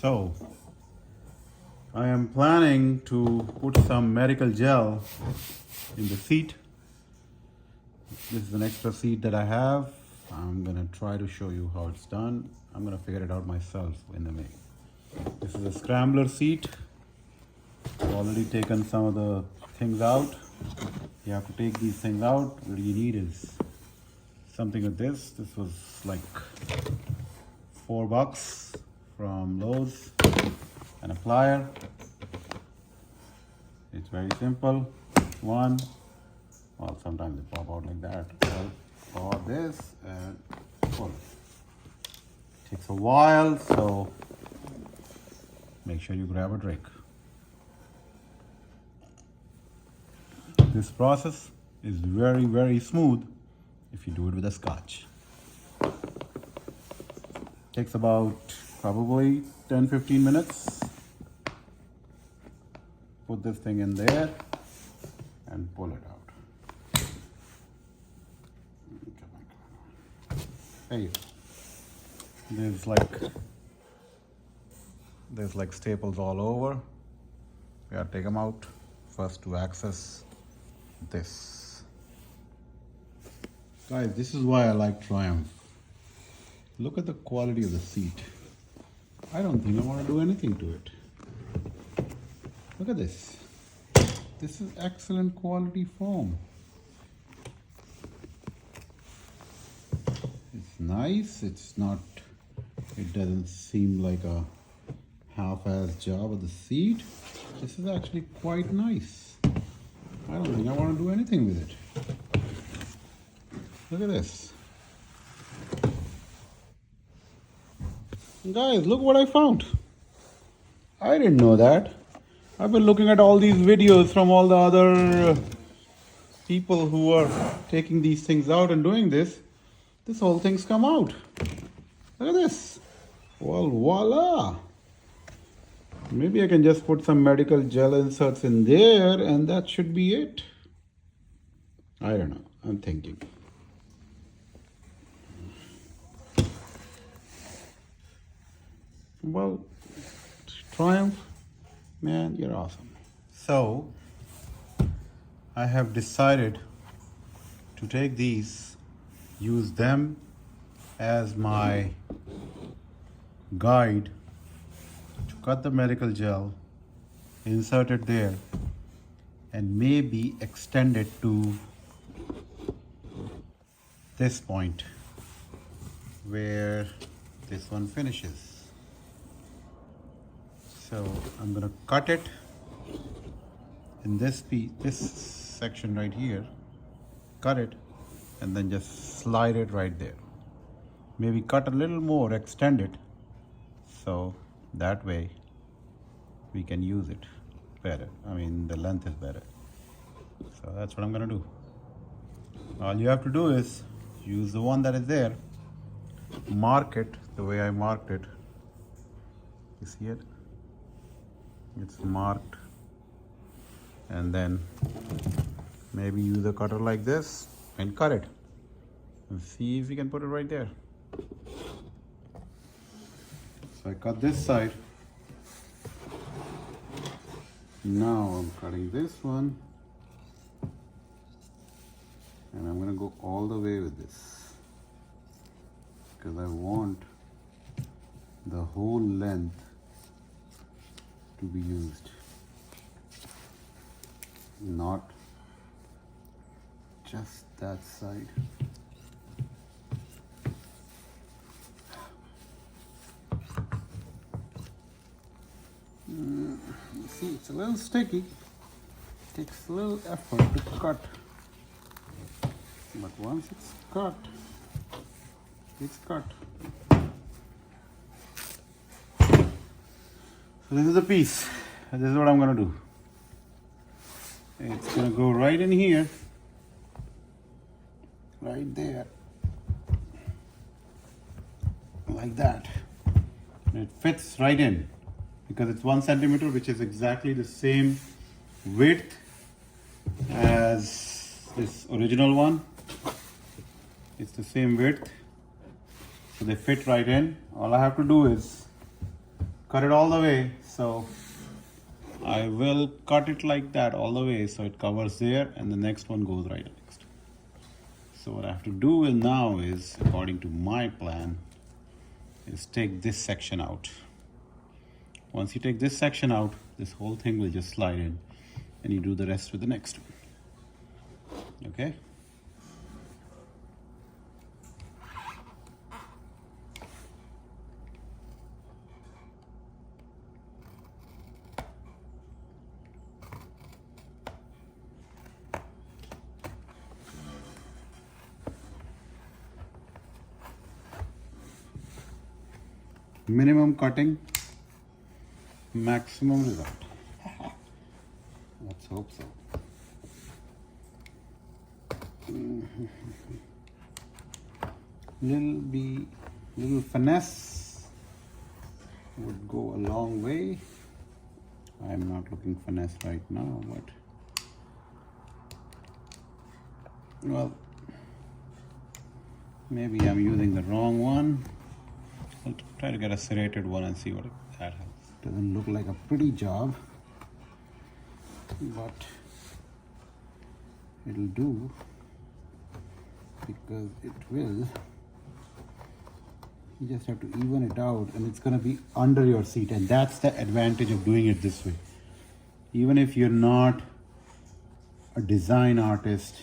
So, I am planning to put some medical gel in the seat. This is an extra seat that I have. I'm gonna try to show you how it's done. I'm gonna figure it out myself in the main. This is a Scrambler seat. I've already taken some of the things out. You have to take these things out. What you need is something like this. This was like $4 from Lowe's, and a plier. It's very simple. One, well, sometimes they pop out like that. Well, pull out this and pull it. Takes a while, so make sure you grab a drink. This process is very, very smooth if you do it with a scotch. Takes about probably 10-15 minutes. Put this thing in there and pull it out. There you go. There's like staples all over. We gotta take them out first to access this. Guys, this is why I like Triumph. Look at the quality of the seat. I don't think I want to do anything to it. Look at this. This is excellent quality foam. It's nice. It's not, it doesn't seem like a half-assed job of the seat. This is actually quite nice. I don't think I want to do anything with it. Look at this. Guys, look what I found. I didn't know that. I've been looking at all these videos from all the other people who are taking these things out and doing this. This whole thing's come out. Look at this. Well, voila. Maybe I can just put some medical gel inserts in there and that should be it. I don't know. I'm thinking. Well, Triumph, man, you're awesome. So, I have decided to take these, use them as my guide to cut the medical gel, insert it there, and maybe extend it to this point where this one finishes. So I'm gonna cut it in this piece, this section right here, cut it, and then just slide it right there. Maybe cut a little more, extend it, so that way we can use it better. I mean, the length is better. So that's what I'm gonna do. All you have to do is use the one that is there, mark it the way I marked it. You see it? It's marked, and then maybe use a cutter like this and cut it and see if you can put it right there. So I cut this side. Now I'm cutting this one, and I'm gonna go all the way with this because I want the whole length to be used, not just that side. You see, it's a little sticky. It takes a little effort to cut, but once it's cut, it's cut. So this is the piece. This is what I'm going to do. It's going to go right in here, right there, like that. And it fits right in because it's 1 centimeter, which is exactly the same width as this original one. It's the same width, so they fit right in. All I have to do is cut it all the way. So I will cut it like that all the way so it covers there, and the next one goes right next. So what I have to do now is, according to my plan, is take this section out. Once you take this section out, this whole thing will just slide in, and you do the rest with the next one. Okay? Minimum cutting, maximum result. Let's hope so. Little finesse would go a long way. I'm not looking finesse right now, but well, maybe I'm using the wrong one. I'll try to get a serrated one and see what that has. Doesn't look like a pretty job, but it'll do because it will. You just have to even it out, and it's going to be under your seat, and that's the advantage of doing it this way. Even if you're not a design artist,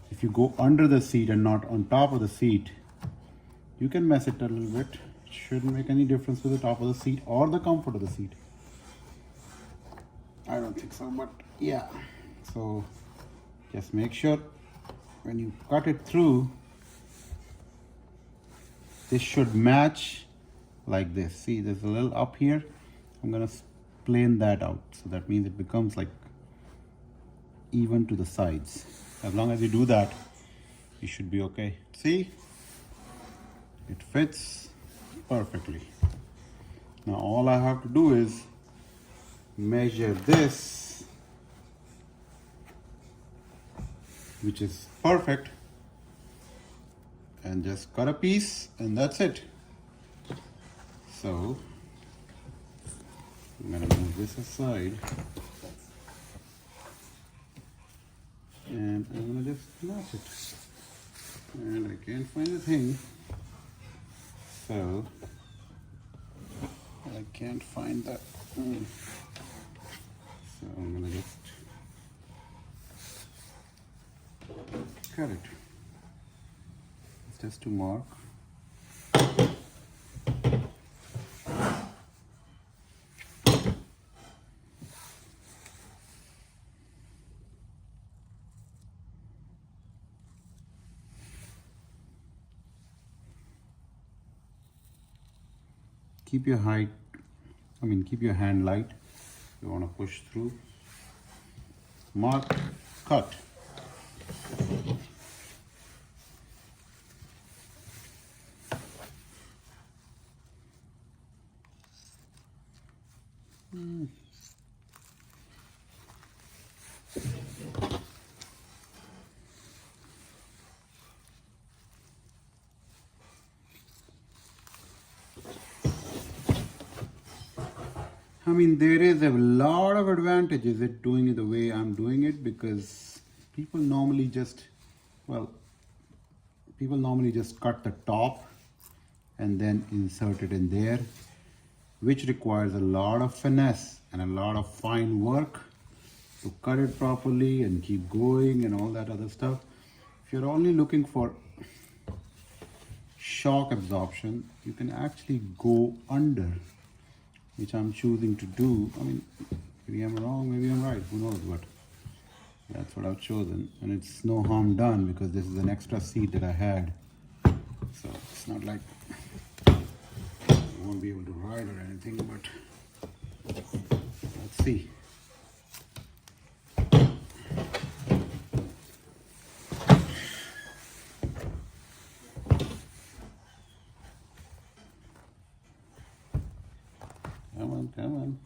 if you go under the seat and not on top of the seat, you can mess it a little bit. It shouldn't make any difference with the top of the seat or the comfort of the seat. I don't think so, but yeah. So just make sure when you cut it through, this should match like this. See, there's a little up here. I'm gonna plane that out. So that means it becomes like even to the sides. As long as you do that, you should be okay. See? It fits perfectly. Now all I have to do is measure this, which is perfect, and just cut a piece, and that's it. So I'm gonna move this aside, and I'm gonna just snap it. And I can't find the thing. So I can't find that. So I'm gonna just cut it. It's just to mark. Keep your keep your hand light. You want to push through. Mark, cut. There is a lot of advantages in doing it the way I'm doing it, because people normally just cut the top and then insert it in there, which requires a lot of finesse and a lot of fine work to cut it properly and keep going and all that other stuff. If you're only looking for shock absorption, you can actually go under, which I'm choosing to do. Maybe I'm wrong, maybe I'm right, who knows, but that's what I've chosen. And it's no harm done, because this is an extra seat that I had. So it's not like I won't be able to ride or anything, but let's see. Come on.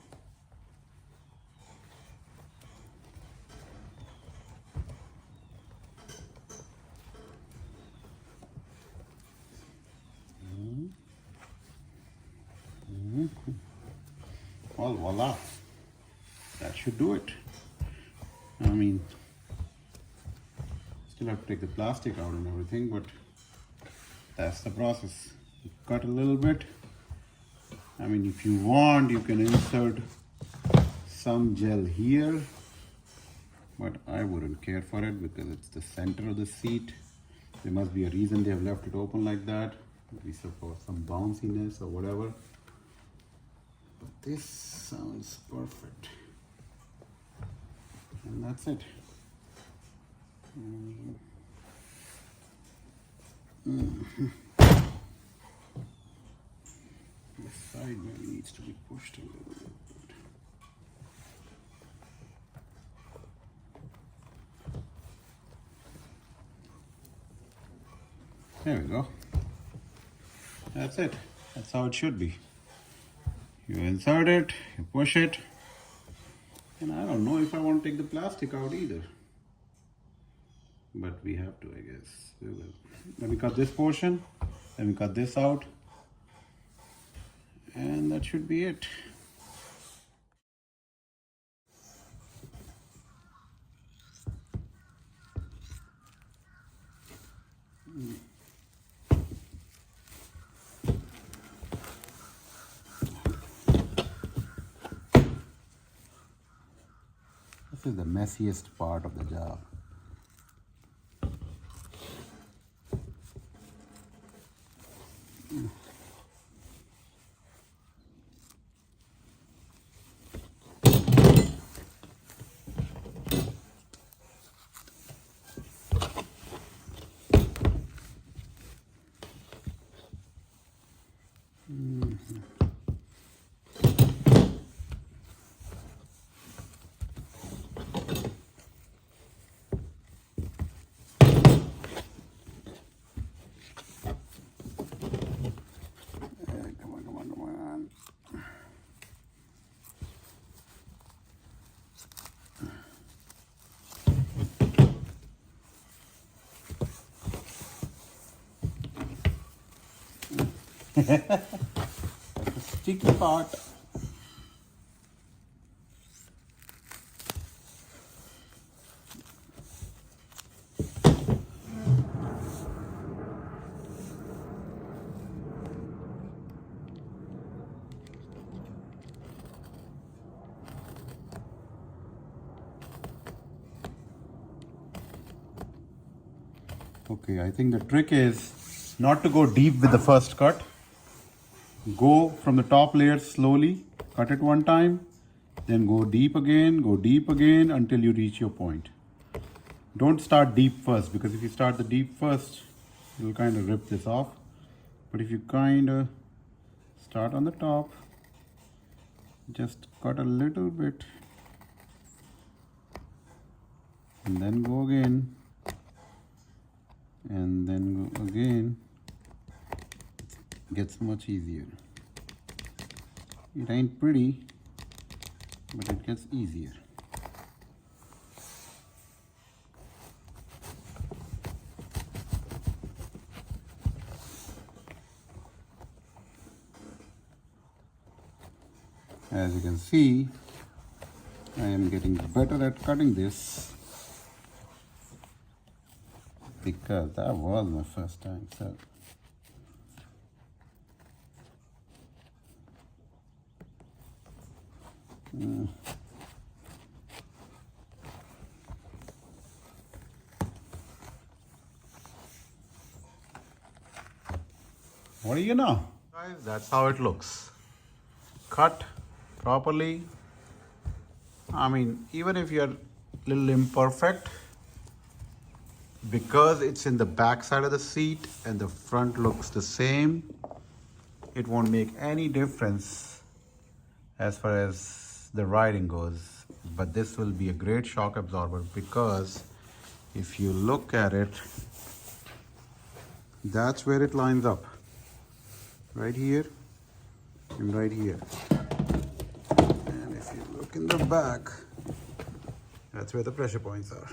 Well, voila, that should do it. I mean, still have to take the plastic out and everything, but that's the process. You cut a little bit. I mean, if you want, you can insert some gel here, but I wouldn't care for it because it's the center of the seat. There must be a reason they have left it open like that, maybe for some bounciness or whatever. But this sounds perfect. And that's it. This side maybe needs to be pushed a little bit. There we go. That's it. That's how it should be. You insert it, you push it, and I don't know if I want to take the plastic out either. But we have to, I guess. We will. Let me cut this portion, let me cut this out, and that should be it. This is the messiest part of the job. The sticky part. Okay, I think the trick is not to go deep with the first cut. Go from the top layer slowly, cut it one time, then go deep again until you reach your point. Don't start deep first, because if you start the deep first, you'll kind of rip this off. But if you kind of start on the top, just cut a little bit, and then go again, and then go again. Gets much easier. It ain't pretty, but it gets easier. As you can see, I am getting better at cutting this because that was my first time. So what do you know? Guys, that's how it looks. Cut properly. I mean, even if you're a little imperfect, because it's in the back side of the seat and the front looks the same, it won't make any difference as far as the riding goes. But this will be a great shock absorber, because if you look at it, that's where it lines up. Right here and right here. And if you look in the back, that's where the pressure points are.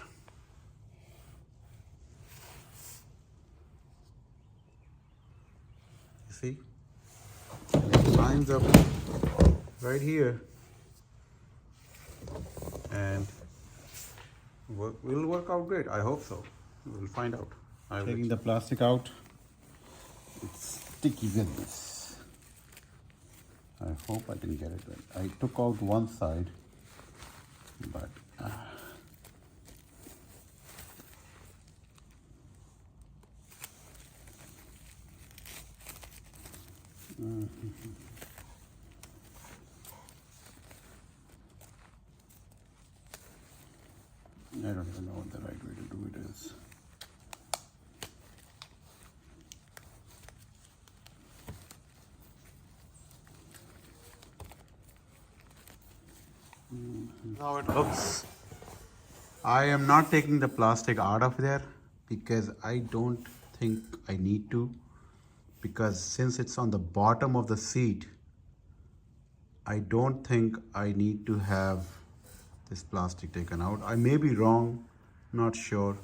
You see? And it lines up right here, and will work out great. I hope so. We'll find out. I'm taking the plastic out. It's sticky goodness. I hope I can get it right. I took out one side, but I don't even know what the right way to do it is. How it looks. I am not taking the plastic out of there because I don't think I need to, because since it's on the bottom of the seat, I don't think I need to have this plastic taken out. I may be wrong, not sure,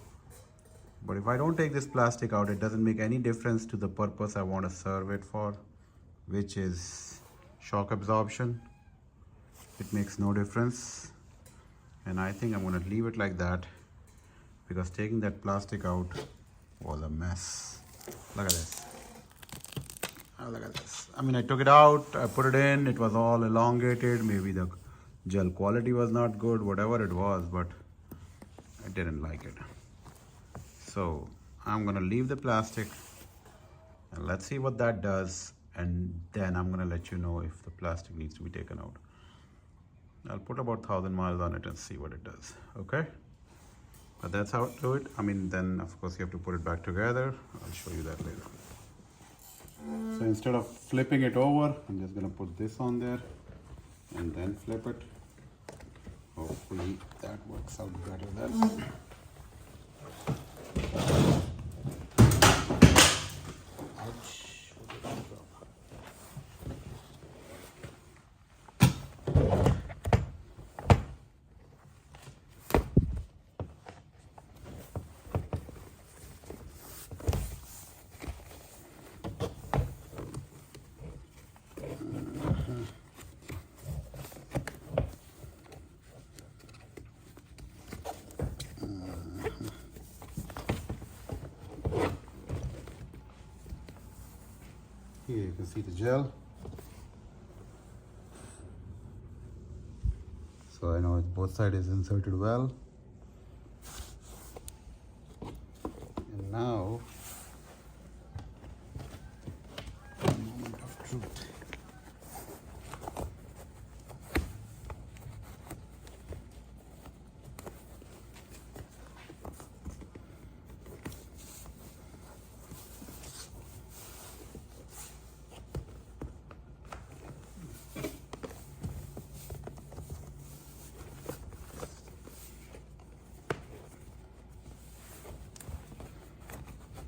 but if I don't take this plastic out, it doesn't make any difference to the purpose I want to serve it for, which is shock absorption. It makes no difference, and I think I'm going to leave it like that because taking that plastic out was a mess. Look at this. Oh, look at this. I mean, I took it out, I put it in, it was all elongated. Maybe the gel quality was not good, whatever it was, but I didn't like it. So I'm gonna leave the plastic and let's see what that does, and then I'm gonna let you know if the plastic needs to be taken out. I'll put about 1,000 miles on it and see what it does, okay? But that's how to do it. I mean, then of course you have to put it back together. I'll show you that later. So instead of flipping it over, I'm just gonna put this on there and then flip it. Hopefully that works out better then. Ouch. Here you can see the gel. So I know both sides is inserted well. And now, a moment of truth.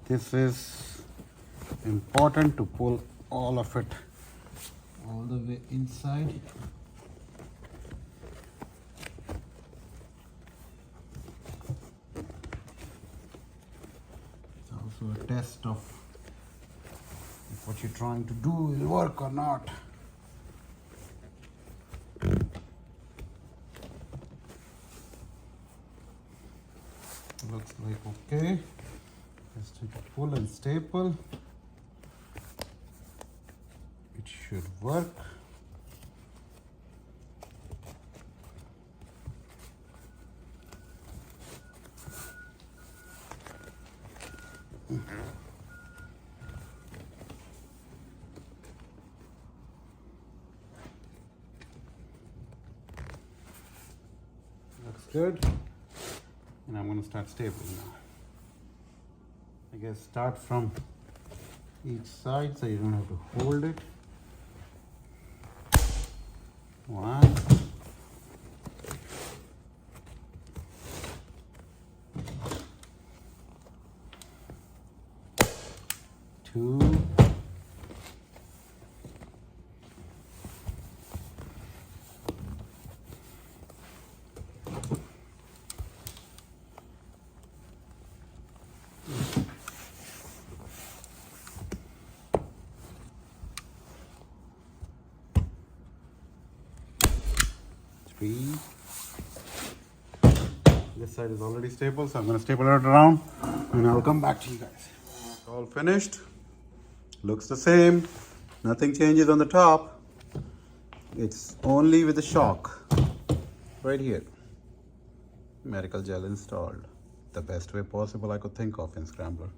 This is important to pull all of it all the way inside. It's also a test of if what you're trying to do will work or not. Looks like okay. Just take a pull and staple. It should work. Looks good. And I'm going to start stapling now. I guess start from each side so you don't have to hold it. One. Two. 3. This side is already stapled, so I'm going to staple it around and I'll come back to you guys. All finished. Looks the same. Nothing changes on the top. It's only with the shock right here. Medical gel installed. The best way possible I could think of in Scrambler.